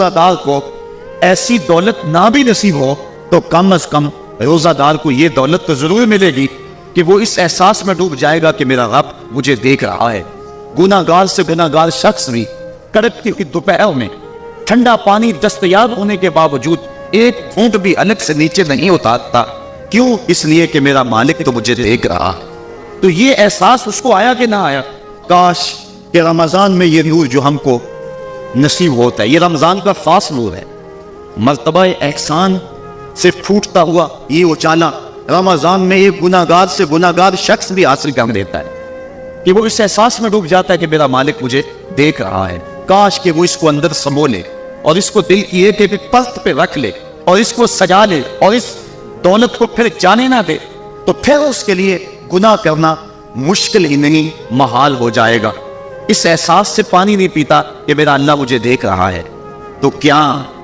रोजादार को ऐसी दौलत ना भी नसीब हो तो कम अज कम रोजादार को ये दौलत तो जरूर मिलेगी कि वो इस एहसास में डूब जाएगा कि मेरा रब मुझे देख रहा है। गुनाहगार से गुनाहगार शख्स भी कड़कती हुई दोपहर में ठंडा पानी दस्तयाब होने के बावजूद एक घूंट भी अलग से नीचे नहीं उतारता। क्यों? इसलिए कि मेरा मालिक तो मुझे देख रहा है। तो ये एहसास उसको आया कि ना आया? काश कि रमजान में ये नूर जो हमको नसीब होता है, ये रमजान का खास नूर है। मर्तबा एहसान से फूटता हुआ ये उजाला रमजान में एक गुनाहगार से गुनाहगार शख्स भी हासिल कर देता है कि वो इस एहसास में डूब जाता है कि मेरा मालिक मुझे देख रहा है। काश कि वो इसको अंदर समो ले और इसको दिल की एक पस्त पे रख ले और इसको सजा ले और इस दौलत को फिर जाने ना दे, तो फिर उसके लिए गुनाह करना मुश्किल ही नहीं महाल हो जाएगा। इस एहसास से पानी नहीं पीता कि मेरा अल्लाह मुझे देख रहा है। तो क्या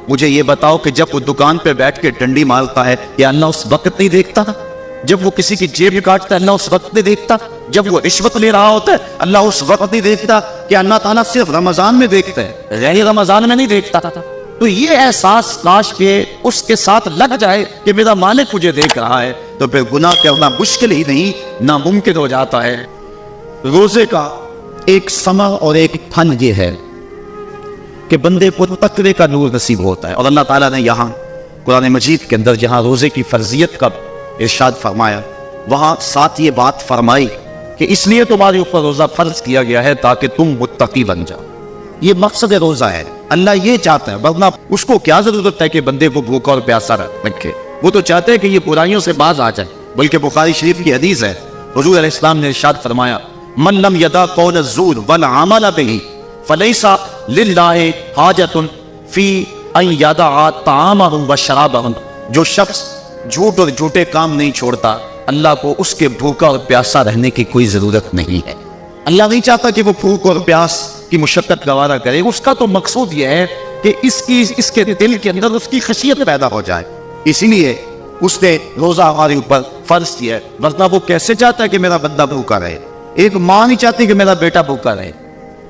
मुझे ये बताओ कि जब वो दुकान पे बैठ के डंडी मारता है क्या अल्लाह उस वक्त नहीं देखता? जब वो किसी की जेब काटता है अल्लाह उस वक्त नहीं देखता? जब वो रिश्वत ले रहा होता है अल्लाह उस वक्त नहीं देखता? कि अल्लाह ताला सिर्फ रमजान में देखता है, गैर रमजान में नहीं देखता था। तो ये एहसास काश के उसके साथ लग जाए कि मेरा मालिक मुझे देख रहा है, तो फिर गुनाह करना मुश्किल ही नहीं नामुमकिन हो जाता है। रोजे का एक समर और एक फन ये है कि बंदे को तकवे का नूर नसीब होता है। और अल्लाह ताला ने यहाँ कुरान मजीद के अंदर जहाँ रोजे की फर्जियत का इरशाद फरमाया, वहाँ साथ ये बात फरमाई कि इसलिए तुम्हारे ऊपर रोजा फर्ज किया गया है ताकि तुम मुत्तकी बन जाओ। ये मकसद रोजा है, अल्लाह ये चाहता है। वरना उसको क्या जरूरत है कि बंदे को भूखा और प्यासा रखे? वो तो चाहते हैं कि ये बुराइयों से बाज आ जाए। बल्कि बुखारी शरीफ की हदीस है, हुजूर अलैहि सलाम ने इरशाद फरमाया, मन लम यदा कौल ज़ूर वल अमल बिही फलैसा लिल्लाहि हाजतुन फी अन यदा तामहु व शराबहु। जो शख्स झूठ और झूठे काम नहीं छोड़ता, अल्लाह को उसके भूखा और प्यासा रहने की कोई जरूरत नहीं है। अल्लाह नहीं चाहता कि वो भूख और प्यास की मुशक्कत गवारा करे। उसका तो मकसूद यह है कि इसके दिल के अंदर उसकी खशियत पैदा हो जाए। इसीलिए उसने रोजा हमारे ऊपर फर्ज किया है। वरना वो कैसे चाहता है कि मेरा बंदा भूखा रहे? एक माँ नहीं चाहती कि मेरा बेटा भूखा रहे।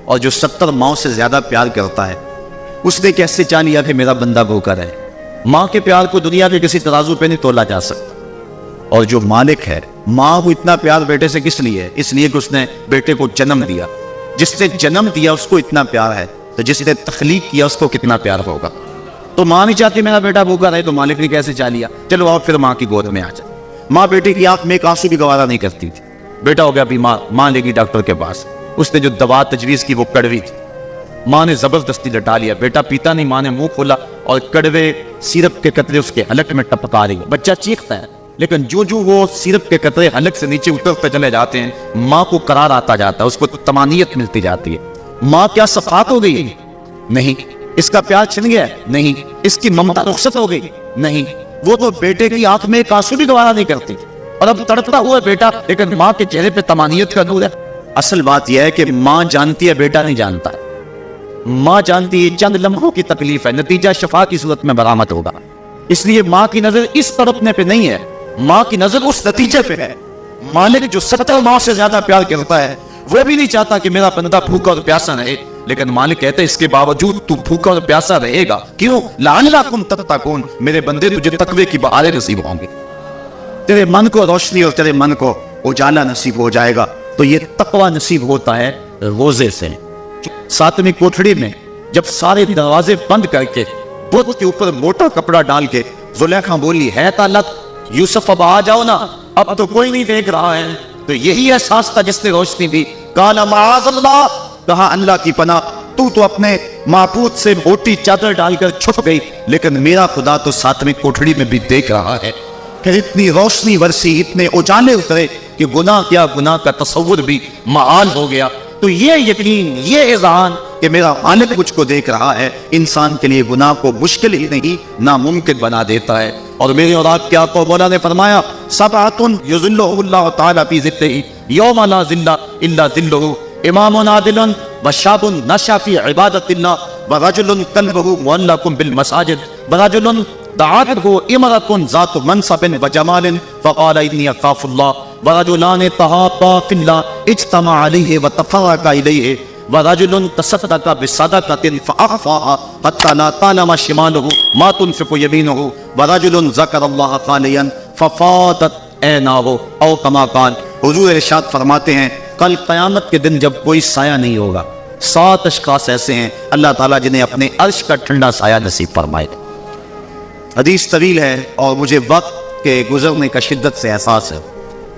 और जो 70 माओं से ज्यादा प्यार करता है उसने कैसे चाह लिया कि मेरा बंदा भूखा रहे? माँ के प्यार को दुनिया के किसी तराजू पे नहीं तोला जा सकता। और जो मालिक है, माँ को इतना प्यार बेटे से किस लिए है? इसलिए कि उसने बेटे को जन्म दिया। जिसने जन्म दिया उसको इतना प्यार है, तो जिसने तख्लीक किया उसको कितना प्यार होगा? तो माँ नहीं चाहती मेरा बेटा भूखा रहे, तो मालिक ने कैसे चाह लिया? चलो आओ फिर माँ की गोद में आ जाए। माँ बेटे की आंख में एक आंसू भी गवारा नहीं करती थी। बेटा हो गया बीमार, माँ लेगी डॉक्टर के पास। उसने जो दवा तजवीज की वो कड़वी थी, माँ ने जबरदस्ती लटा लिया। बेटा पीता नहीं, माँ ने मुंह खोला और कड़वे सिरप के कतरे उसके हलक में टपका रही है। बच्चा चीखता है, लेकिन जो जो वो सिरप के कतरे हलक से नीचे उतरते चले जाते हैं, माँ को करार आता जाता है, उसको तो तमानियत मिलती जाती है। माँ क्या सफात हो गई? नहीं। इसका प्यार छिन गया? नहीं। इसकी ममता रुखसत हो गई? नहीं। वो तो बेटे की आंख में एक आंसू भी गवारा नहीं करती। और अब तड़पता हुआ बेटा, लेकिन माँ के चेहरे पे तमानियत का नूर है। असल बात यह है कि माँ जानती है, बेटा नहीं जानता। माँ जानती है चंद लम्हों की तकलीफ है, नतीजा शफा की सूरत में बरामद होगा। इसलिए माँ की नजर इस तड़पने पे नहीं है, माँ की नजर उस नतीजे पे है। मालिक जो 70 माँ से ज्यादा प्यार करता है, वह भी नहीं चाहता कि मेरा बंदा भूखा और प्यासा रहे। लेकिन मालिक कहते हैं इसके बावजूद तू भूखा और प्यासा रहेगा। क्यों? लअल्लकुम तत्तकून, मेरे बंदे तुझे तकवे की बहारें नसीब होंगे। तेरे मन को रोशनी और तेरे मन को उजाला नसीब हो जाएगा। तो ये तकवा नसीब होता है रोजे से। 7वीं कोठड़ी में जब सारे दरवाजे बंद करके बुत के ऊपर मोटा कपड़ा डाल के जुलेखा बोली, है तालत यूसुफ अब आ जाओ ना, अब तो कोई नहीं देख रहा है। तो यही एहसास था जिसने रोशनी दी। काला माअज़ल्लाह, कहा अल्लाह की पनाह, तू तो अपने माबूद से मोटी चादर डालकर छुप गई, लेकिन मेरा खुदा तो 7वीं कोठड़ी में भी देख रहा है। फिर इतनी रोशनी बरसी, इतने उजाले उतरे कि गुनाह क्या गुनाह का तसव्वुर भी महाल हो गया। तो ये यकीन, ये इज़ान कि मेरा मालिक मुझको देख रहा है, इंसान के लिए गुनाह को मुश्किल ही नहीं नामुमकिन बना देता है। और मेरे और आपके आका मौला ने फरमाया, सबअतुन युज़िल्लुहुल्लाहु तआला फी ज़िल्लिही यौमा ला ज़िल्ला इल्ला ज़िल्लुहु, इमामुन आदिलुन व शाबुन नशा फी इबादतिल्लाह व रजुलुन क़ल्बुहु मुअल्लक़ुन बिल मसाजिद व रजुलुन दअतहु इमरअतुन ज़ातु मनसबिन व जमालिन फ़क़ाल इन्नी अख़ाफ़ुल्लाह व रजुलान तहाब्बा फ़िल्लाह इज्तमा अलैहि व तफ़र्रक़ा इलैहि वरजुलुन तसद्दक़ बिसदक़तिन फ़अख़फ़ाहा हत्ता ला तालम शिमालुहु मा तुनफ़िक़ु यमीनुहु वरजुलुन ज़करल्लाह ख़ालियन फ़फ़ादत ऐनाहु औ कमा क़ाल। हुज़ूर इरशाद फरमाते हैं कल क़यामत के दिन जब कोई साया नहीं होगा, 7 अशख़ास ऐसे हैं अल्लाह ताला जिन्हें अपने अर्श का ठंडा साया नसीब फरमाए। हदीस तवील है और मुझे वक्त के गुजरने का शिद्दत से एहसास है,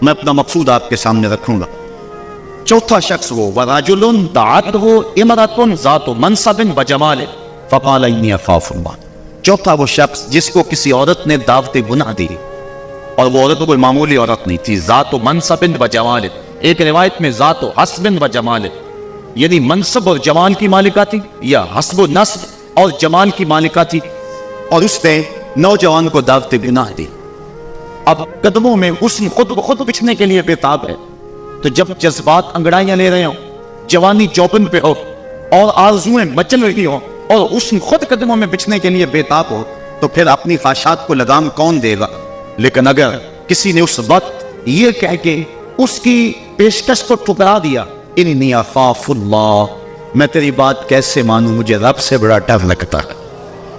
मैं अपना मकसूद आपके सामने रखूंगा। चौथा शख्स वो वरजुलुन दअतहु इमरतुन ज़ातु मनसबिन व जमालिन फ़क़ाल इन्नी अख़ाफ़ुल्लाह। चौथा वो शख्स जिसको किसी औरत ने दावत गुनाह दी और वो औरत कोई मामूली औरत नहीं थी, ज़ातु मनसबिन व जमालिन, एक रिवायत में ज़ातु हस्बिन व जमालिन, यानी मनसब और जमाल की मालिका थी या हस्ब नस्ब और जमाल की मालिका थी, और उसने नौजवान को दावत गुनाह दी। अब कदमों में हुस्न खुद ब खुद बिछने के लिए बेताब है, तो जब जज्बात अंगड़ाइयां ले रहे हो, जवानी चौपन पे हो और आरज़ुएं मचल रही हो और हुस्न खुद कदमों में बिछने के लिए बेताब हो, तो फिर अपनी ख्वाहिशात को लगाम कौन देगा। लेकिन अगर किसी ने उस वक्त ये कह के उसकी पेशकश को ठुकरा दिया, इन्नी अख़ाफ़ुल्लाह, मैं तेरी बात कैसे मानूं, मुझे रब से बड़ा डर लगता है।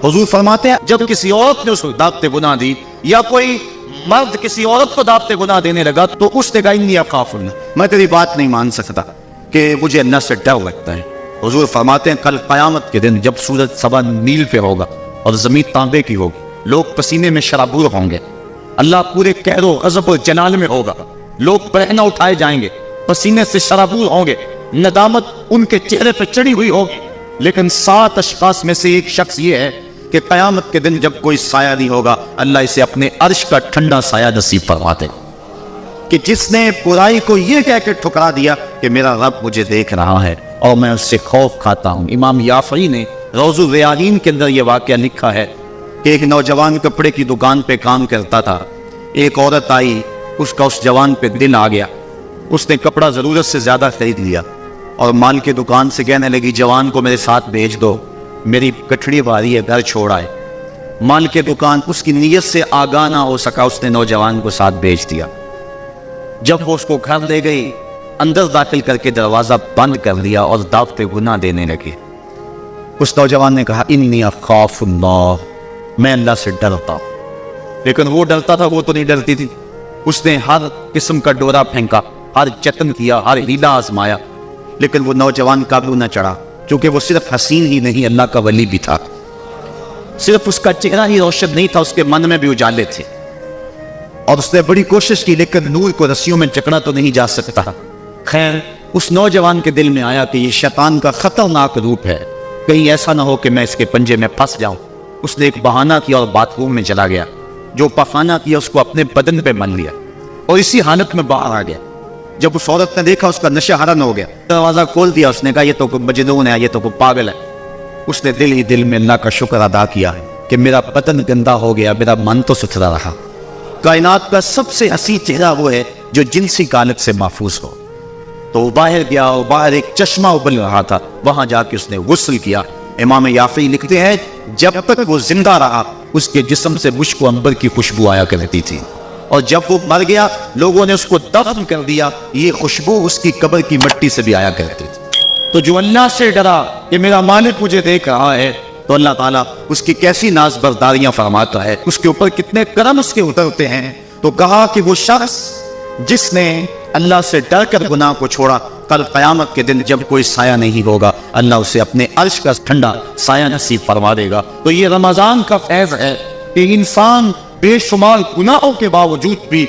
हुजूर फरमाते हैं जब किसी औरत ने उसको दावत गुनाह दी या कोई मर्द किसी औरत को दावत गुनाह देने लगा तो उसने कहा इन्नी अख़ाफ़ुल्लाह, मैं तेरी बात नहीं मान सकता कि मुझे अल्लाह से डर लगता है। हुजूर फरमाते हैं कल क़यामत के दिन जब सूरज सवा नील पे होगा और ज़मीन तांबे की होगी, लोग पसीने में शराबूर होंगे, अल्लाह पूरे कहरो गज़ब और जलाल में होगा, लोग पहना उठाए जाएंगे, पसीने से शराबूर होंगे, नदामत उनके चेहरे पर चढ़ी हुई होगी। लेकिन 7 अशख़ास में से एक शख्स ये है कि क़यामत के दिन जब कोई साया नहीं होगा, अल्लाह इसे अपने अर्श का ठंडा साया नसीब फरमाते, कि जिसने बुराई को ये कह के ठुकरा दिया कि मेरा रब मुझे देख रहा है और मैं उससे खौफ खाता हूँ। इमाम याफ़ी ने रौज़ुल रियाहीन के अंदर ये वाक़या लिखा है कि एक नौजवान कपड़े की दुकान पे काम करता था, एक औरत आई, उसका उस जवान पे दिल आ गया, उसने कपड़ा ज़रूरत से ज़्यादा खरीद लिया और माल की दुकान से कहने लगी जवान को मेरे साथ भेज दो, मेरी गठड़ी भारी है, घर छोड़ आए। माल के दुकान उसकी नीयत से आगाह ना हो सका, उसने नौजवान को साथ भेज दिया। जब वो उसको घर ले गई, अंदर दाखिल करके दरवाजा बंद कर दिया और दावत गुनाह देने लगे। उस नौजवान ने कहा इन्नी अख़ाफ़ुल्लाह, मैं अल्लाह से डरता हूँ। लेकिन वो डरता था, वो तो नहीं डरती थी। उसने हर किस्म का डोरा फेंका, हर जतन किया, हर हीला आजमाया, लेकिन वो नौजवान काबू न चढ़ा, क्योंकि वो सिर्फ हसीन ही नहीं अल्लाह का वली भी था। सिर्फ उसका चेहरा ही रोशन नहीं था, उसके मन में भी उजाले थे। और उसने बड़ी कोशिश की, लेकिन नूर को रस्सियों में जकड़ा तो नहीं जा सकता। खैर उस नौजवान के दिल में आया कि ये शैतान का खतरनाक रूप है, कहीं ऐसा ना हो कि मैं इसके पंजे में फंस जाऊं। उसने एक बहाना किया और बाथरूम में चला गया, जो पखाना किया उसको अपने बदन पे मन लिया और इसी हालत में बाहर आ गया। जब उस औरत ने देखा उसका नशा हरन हो गया, दरवाजा खोल दिया, उसने कहा ये तो कोई मजनून है, ये तो कोई पागल है। उसने दिल ही दिल में अल्लाह का शुक्र अदा किया है कि मेरा बदन गंदा हो गया, मेरा मन तो सुथरा रहा। कायनात का सबसे हसी चेहरा वो है जो जिनसी कालत से महफूज हो। तो वो बाहर गया और बाहर एक चश्मा उबल रहा था, वहां जाके उसने गुस्ल किया। इमाम याफ़ी लिखते हैं जब तक वो जिंदा रहा उसके जिस्म से मुश्क व अंबर की खुशबू आया करती थी, और जब वो मर गया लोगों ने उसको दफन कर दिया, ये खुशबू उसकी कब्र की मिट्टी से भी आया करती थी। तो जो अल्लाह से डरा कि मेरा मालिक मुझे देख रहा है, तो अल्लाह ताला उसकी कैसी नाज बर्दारियां फरमाता है, उसके ऊपर कितने करम उसके उतरते हैं। तो कहा कि वो शख्स जिसने अल्लाह से डर कर गुनाह को छोड़ा, कल क़यामत के दिन जब कोई साया नहीं होगा, अल्लाह उसे अपने अर्श का ठंडा साया नसीब फरमा देगा। तो ये रमज़ान का फैज़ है कि इंसान बेशुमार गुनाहों के बावजूद भी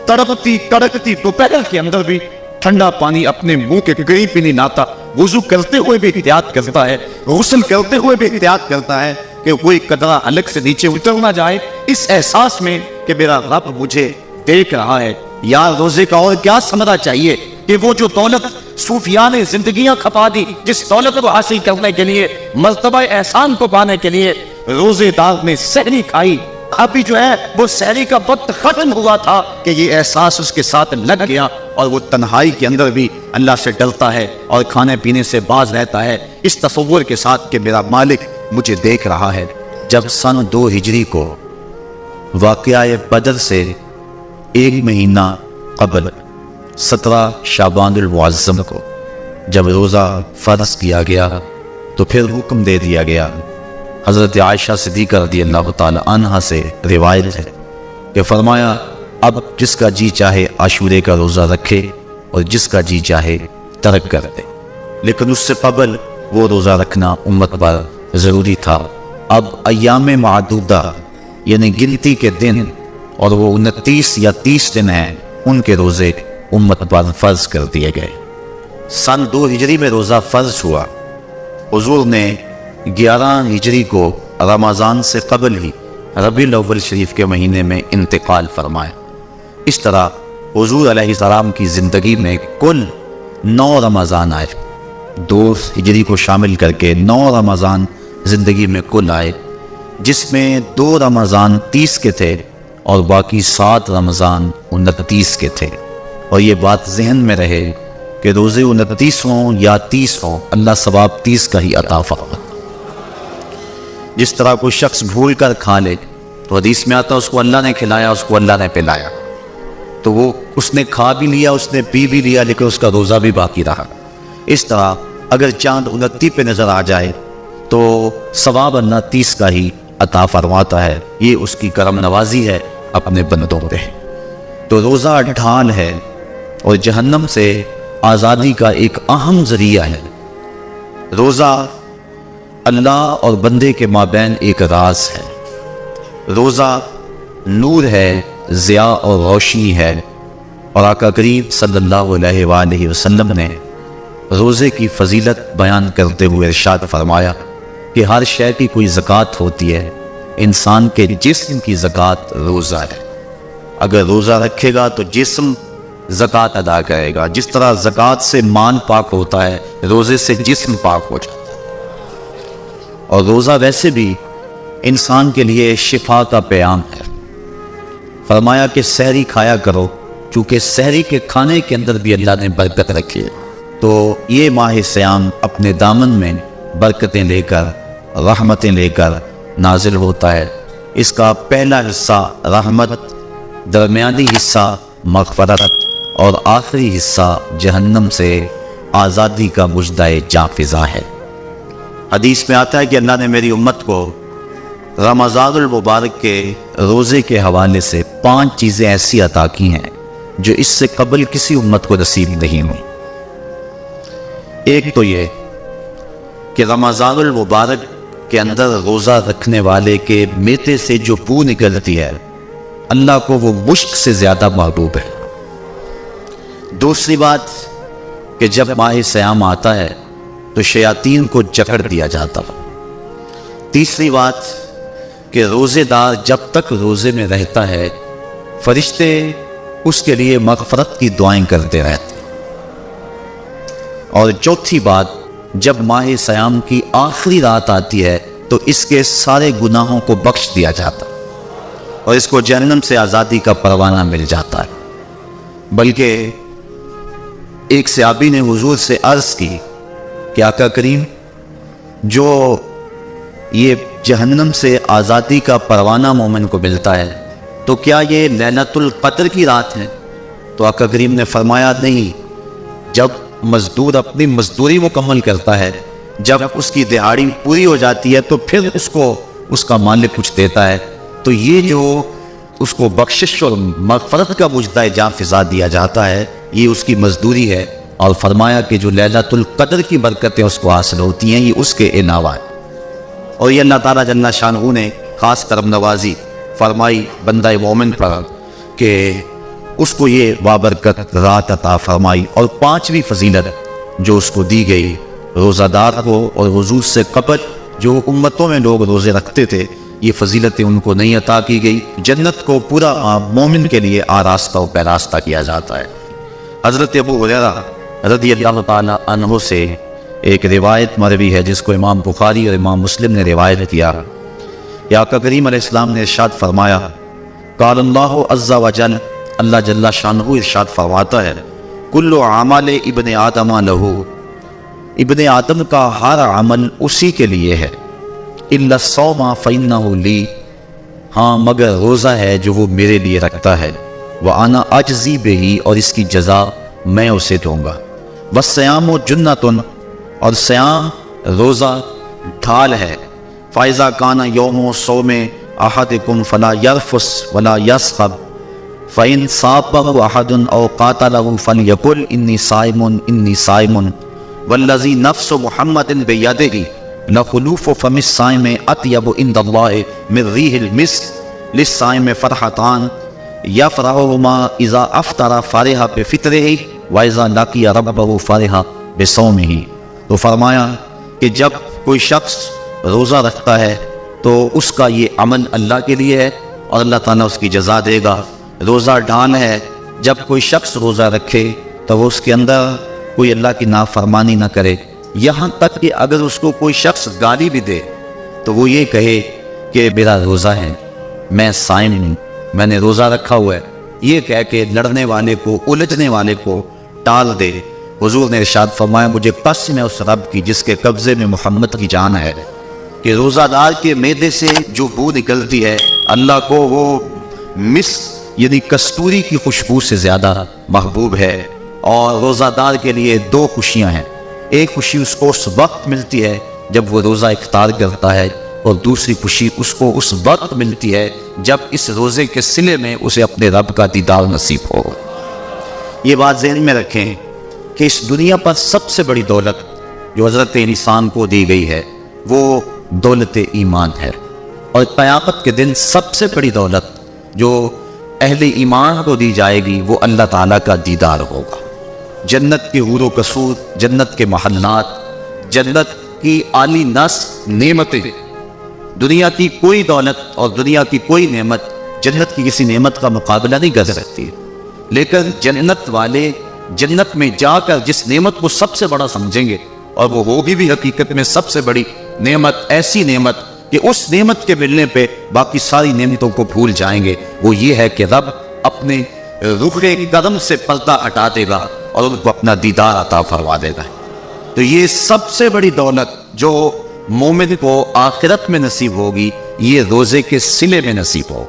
तड़पती कड़कती दोपहर के अंदर भी ठंडा पानी अपने मुंह के करीब भी नहीं लाता, वुज़ू करते हुए भी एहतियात करता है, गुस्ल करते हुए भी एहतियात करता है कि कोई कदरा अलग से नीचे उतर ना जाए, इस एहसास में कि मेरा रब मुझे देख रहा है। यार रोजे का और क्या समझना चाहिए कि वो जो दौलत सूफिया ने जिंदगियां खपा दी, जिस दौलत को हासिल करने के लिए, मर्तबा एहसान को पाने के लिए रोजेदार ने सहरी खाई, अभी जो है वो सहरी का वक्त खत्म हुआ था कि ये एहसास उसके साथ लग गया और वो तन्हाई के अंदर भी अल्लाह से डरता है और खाने पीने से बाज रहता है, इस तसव्वुर के साथ कि मेरा मालिक मुझे देख रहा है। जब सन 2 हिजरी को वाक़या बदर से 1 महीना कबल 17 शाबानुल मुअज़्ज़म को جب روزہ فرض کیا گیا تو پھر حکم دے دیا گیا۔ حضرت عائشہ صدیقہ رضی اللہ تعالی عنہا سے روایت ہے کہ فرمایا اب جس کا جی چاہے عاشورے کا روزہ رکھے اور جس کا جی چاہے ترک کر دے، لیکن اس سے قبل وہ روزہ رکھنا امت پر ضروری تھا۔ اب ایام معدودہ یعنی گنتی کے دن، اور وہ 29 یا 30 دن ہیں، ان کے روزے امت پر فرض کر دیے گئے۔ سن 2 ہجری میں روزہ فرض ہوا۔ حضور نے 11 ہجری کو رمضان سے قبل ہی ربیع الاول شریف کے مہینے میں انتقال فرمایا۔ اس طرح حضور علیہ السلام کی زندگی میں کل 9 رمضان آئے، 2 ہجری کو شامل کر کے 9 رمضان زندگی میں کل آئے، جس میں 2 رمضان 30 کے تھے اور باقی 7 رمضان 29 کے تھے۔ اور یہ بات ذہن میں رہے کہ روزے 29 ہوں یا 30 ہوں، اللہ ثواب 30 کا ہی عطا فرماتا۔ جس طرح کوئی شخص بھول کر کھا لے تو حدیث میں آتا اس کو اللہ نے کھلایا، اس کو اللہ نے پلایا، تو وہ اس نے کھا بھی لیا، اس نے پی بھی لیا، لیکن اس کا روزہ بھی باقی رہا۔ اس طرح اگر چاند 29 پہ نظر آ جائے تو ثواب اللہ 30 کا ہی عطا فرماتا ہے۔ یہ اس کی کرم نوازی ہے اپنے بندوں پہ۔ تو روزہ ڈھال ہے اور جہنم سے آزادی کا ایک اہم ذریعہ ہے۔ روزہ اللہ اور بندے کے مابین ایک راز ہے۔ روزہ نور ہے، ضیاء اور روشنی ہے، اور آقا کریم صلی اللہ علیہ وآلہ وسلم نے روزے کی فضیلت بیان کرتے ہوئے ارشاد فرمایا کہ ہر شے کی کوئی زکوٰۃ ہوتی ہے، انسان کے جسم کی زکوٰۃ روزہ ہے۔ اگر روزہ رکھے گا تو جسم زکوٰۃ ادا کرے گا، جس طرح زکوٰۃ سے مال پاک ہوتا ہے، روزے سے جسم پاک ہو جاتا ہے۔ اور روزہ ویسے بھی انسان کے لیے شفا کا پیام ہے۔ فرمایا کہ سحری کھایا کرو، چونکہ سحری کے کھانے کے اندر بھی اللہ نے برکت رکھی ہے۔ تو یہ ماہ سیام اپنے دامن میں برکتیں لے کر، رحمتیں لے کر نازل ہوتا ہے۔ اس کا پہلا حصہ رحمت، درمیانی حصہ مغفرت، اور آخری حصہ جہنم سے آزادی کا مژدہ جاں فضا ہے۔ حدیث میں آتا ہے کہ اللہ نے میری امت کو رمضان المبارک کے روزے کے حوالے سے 5 چیزیں ایسی عطا کی ہیں جو اس سے قبل کسی امت کو نصیب نہیں ہوئی۔ ایک تو یہ کہ رمضان المبارک کے اندر روزہ رکھنے والے کے میتے سے جو بو نکلتی ہے، اللہ کو وہ مشک سے زیادہ محبوب ہے۔ دوسری بات کہ جب ماہ سیام آتا ہے تو شیاطین کو جکڑ دیا جاتا ہے۔ تیسری بات کہ روزے دار جب تک روزے میں رہتا ہے، فرشتے اس کے لیے مغفرت کی دعائیں کرتے رہتے ہیں۔ اور چوتھی بات، جب ماہ سیام کی آخری رات آتی ہے تو اس کے سارے گناہوں کو بخش دیا جاتا ہے اور اس کو جہنم سے آزادی کا پروانہ مل جاتا ہے۔ بلکہ ایک صحابی نے حضور سے عرض کی کہ آقا کریم، جو یہ جہنم سے آزادی کا پروانہ مومن کو ملتا ہے تو کیا یہ لیلۃ القدر کی رات ہے؟ تو آقا کریم نے فرمایا نہیں، جب مزدور اپنی مزدوری مکمل کرتا ہے، جب اس کی دہاڑی پوری ہو جاتی ہے تو پھر اس کو اس کا مالک کچھ دیتا ہے، تو یہ جو اس کو بخشش اور مغفرت کا مژدہ جاں فضا دیا جاتا ہے، یہ اس کی مزدوری ہے۔ اور فرمایا کہ جو لیلۃ القدر کی برکتیں اس کو حاصل ہوتی ہیں، یہ اس کے علاوہ ہے۔ اور یہ اللہ تعالیٰ جل شانہ نے خاص کرم نوازی فرمائی بندہ مومن پر کہ اس کو یہ بابرکت رات عطا فرمائی۔ اور 5ویں فضیلت جو اس کو دی گئی، روزہ دار کو اور حضور سے قبل جو امتوں میں لوگ روزے رکھتے تھے، یہ فضیلتیں ان کو نہیں عطا کی گئی۔ جنت کو پورا مومن کے لیے آراستہ و پیراستہ کیا جاتا ہے۔ حضرت ابو ہریرہ رضی اللہ تعالیٰ عنہ سے ایک روایت مروی ہے جس کو امام بخاری اور امام مسلم نے روایت کیا کہ آقا کریم علیہ السلام نے ارشاد فرمایا، قال اللہ عز وجل، اللہ جل شانہ ارشاد فرماتا ہے، کل اعمال ابن آدم لہو، ابن آدم کا ہر عمل اسی کے لیے ہے، الا الصوم فانہ لی، ہاں مگر روزہ ہے جو وہ میرے لیے رکھتا ہے، وانا اجزی بہ، اور اس کی جزا میں اسے دوں گا۔ والصیام جنۃ، اور سیام روزہ ڈھال ہے۔ فائزہ کانا یوم صوم احدکم فلا یرفس ولا یسخب فإن صابه أحد أو قاتله فليقل إني صائم والذي نفس محمد بيده لخلوف فم الصائم أطيب عند الله من ريح المسك للصائم فرحتان يفرحهما إذا أفطر فرح بفطره وإذا لقي ربه فرح بصومه۔ تو فرمایا کہ جب کوئی شخص روزہ رکھتا ہے تو اس کا یہ عمل اللہ کے لیے ہے اور اللہ تعالیٰ اس کی جزا دے گا۔ روزہ ڈھال ہے، جب کوئی شخص روزہ رکھے تو وہ اس کے اندر کوئی اللہ کی نافرمانی نہ کرے، یہاں تک کہ اگر اس کو کوئی شخص گالی بھی دے تو وہ یہ کہے کہ میرا روزہ ہے، میں صائم ہوں، میں نے روزہ رکھا ہوا ہے، یہ کہہ کے لڑنے والے کو، الجھنے والے کو ٹال دے۔ حضور نے ارشاد فرمایا مجھے قسم ہے اس رب کی جس کے قبضے میں محمد کی جان ہے کہ روزہ دار کے معدے سے جو بو نکلتی ہے اللہ کو وہ یعنی کستوری کی خوشبو سے زیادہ محبوب ہے۔ اور روزہ دار کے لیے دو خوشیاں ہیں، ایک خوشی اس کو اس وقت ملتی ہے جب وہ روزہ افطار کرتا ہے، اور دوسری خوشی اس کو اس وقت ملتی ہے جب اس روزے کے صلے میں اسے اپنے رب کا دیدار نصیب ہو۔ یہ بات ذہن میں رکھیں کہ اس دنیا پر سب سے بڑی دولت جو حضرت انسان کو دی گئی ہے وہ دولت ایمان ہے، اور قیامت کے دن سب سے بڑی دولت جو اہل ایمان کو دی جائے گی وہ اللہ تعالیٰ کا دیدار ہوگا۔ جنت کے حور و قصور، جنت کے محلات، جنت کی عالی نعمتیں، دنیا کی کوئی دولت اور دنیا کی کوئی نعمت جنت کی کسی نعمت کا مقابلہ نہیں کر سکتی، لیکن جنت والے جنت میں جا کر جس نعمت کو سب سے بڑا سمجھیں گے، اور وہ ہوگی بھی حقیقت میں سب سے بڑی نعمت، ایسی نعمت کہ اس نعمت کے ملنے پہ باقی ساری نعمتوں کو بھول جائیں گے، وہ یہ ہے کہ رب اپنے رخ قدم سے پردہ ہٹا دے گا اور ان کو اپنا دیدار عطا فرما دے گا۔ تو یہ سب سے بڑی دولت جو مومن کو آخرت میں نصیب ہوگی یہ روزے کے صلے میں نصیب ہو،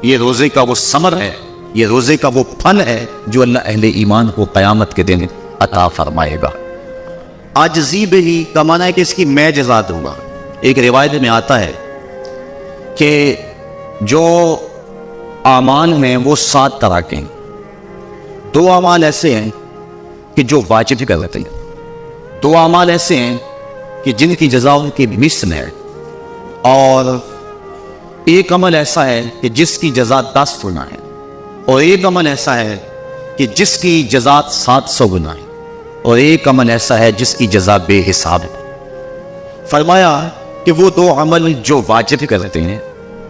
یہ روزے کا وہ ثمر ہے، یہ روزے کا وہ پھل ہے جو اللہ اہل ایمان کو قیامت کے دن عطا فرمائے گا۔ عاجزی بھی کا معنی ہے کہ اس کی میں جزا دوں گا۔ ایک روایت میں آتا ہے کہ جو اعمال ہیں وہ 7 طرح کے ہیں، 2 اعمال ایسے ہیں کہ جو واجب کرتے ہیں، 2 اعمال ایسے ہیں کہ جن کی جزا ان کی مثل ہے، اور ایک عمل ایسا ہے کہ جس کی جزا 10 گنا ہے، اور ایک عمل ایسا ہے کہ جس کی جزا 700 گنا ہے، اور ایک عمل ایسا ہے جس کی جزا بے حساب ہے۔ فرمایا کہ وہ 2 عمل جو واجب کرتے ہیں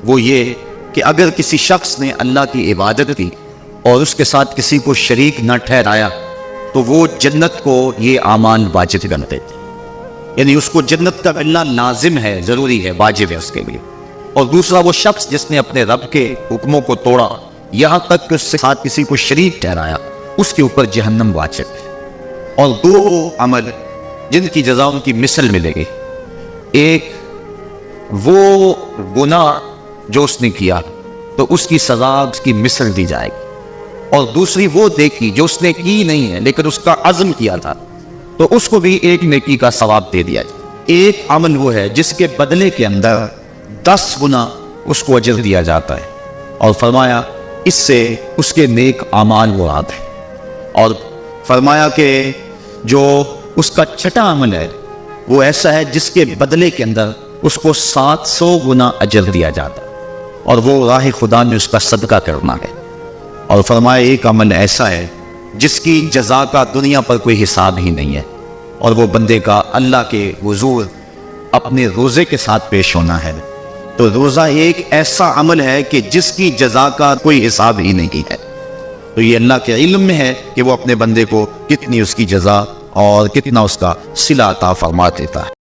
وہ یہ کہ اگر کسی شخص نے اللہ کی عبادت کی اور اس کے ساتھ کسی کو شریک نہ ٹھہرایا تو وہ جنت کو یہ اعمال واجب کرتے تھے، یعنی اس کو جنت کا ملنا لازم ہے، ضروری ہے، واجب ہے اس کے لیے۔ اور دوسرا وہ شخص جس نے اپنے رب کے حکموں کو توڑا یہاں تک کہ اس کے ساتھ کسی کو شریک ٹھہرایا، اس کے اوپر جہنم واجب ہے۔ اور 2 عمل جن کی جزا ان کی مثل ملے گی، ایک وہ گناہ جو اس نے کیا تو اس کی سزا اس کی مثل دی جائے گی، اور دوسری وہ نیکی جو اس نے کی نہیں ہے لیکن اس کا عزم کیا تھا تو اس کو بھی ایک نیکی کا ثواب دے دیا جائے۔ ایک عمل وہ ہے جس کے بدلے کے اندر 10 گنا اس کو اجر دیا جاتا ہے، اور فرمایا اس سے اس کے نیک اعمال مراد ہیں، اور فرمایا کہ جو اس کا چھٹا عمل ہے وہ ایسا ہے جس کے بدلے کے اندر اس کو 700 گنا اجر دیا جاتا ہے، اور وہ راہ خدا میں اس کا صدقہ کرنا ہے۔ اور فرمایا ایک عمل ایسا ہے جس کی جزا کا دنیا پر کوئی حساب ہی نہیں ہے، اور وہ بندے کا اللہ کے حضور اپنے روزے کے ساتھ پیش ہونا ہے۔ تو روزہ ایک ایسا عمل ہے کہ جس کی جزا کا کوئی حساب ہی نہیں ہے، تو یہ اللہ کے علم میں ہے کہ وہ اپنے بندے کو کتنی اس کی جزا اور کتنا اس کا صلہ عطا فرما دیتا ہے۔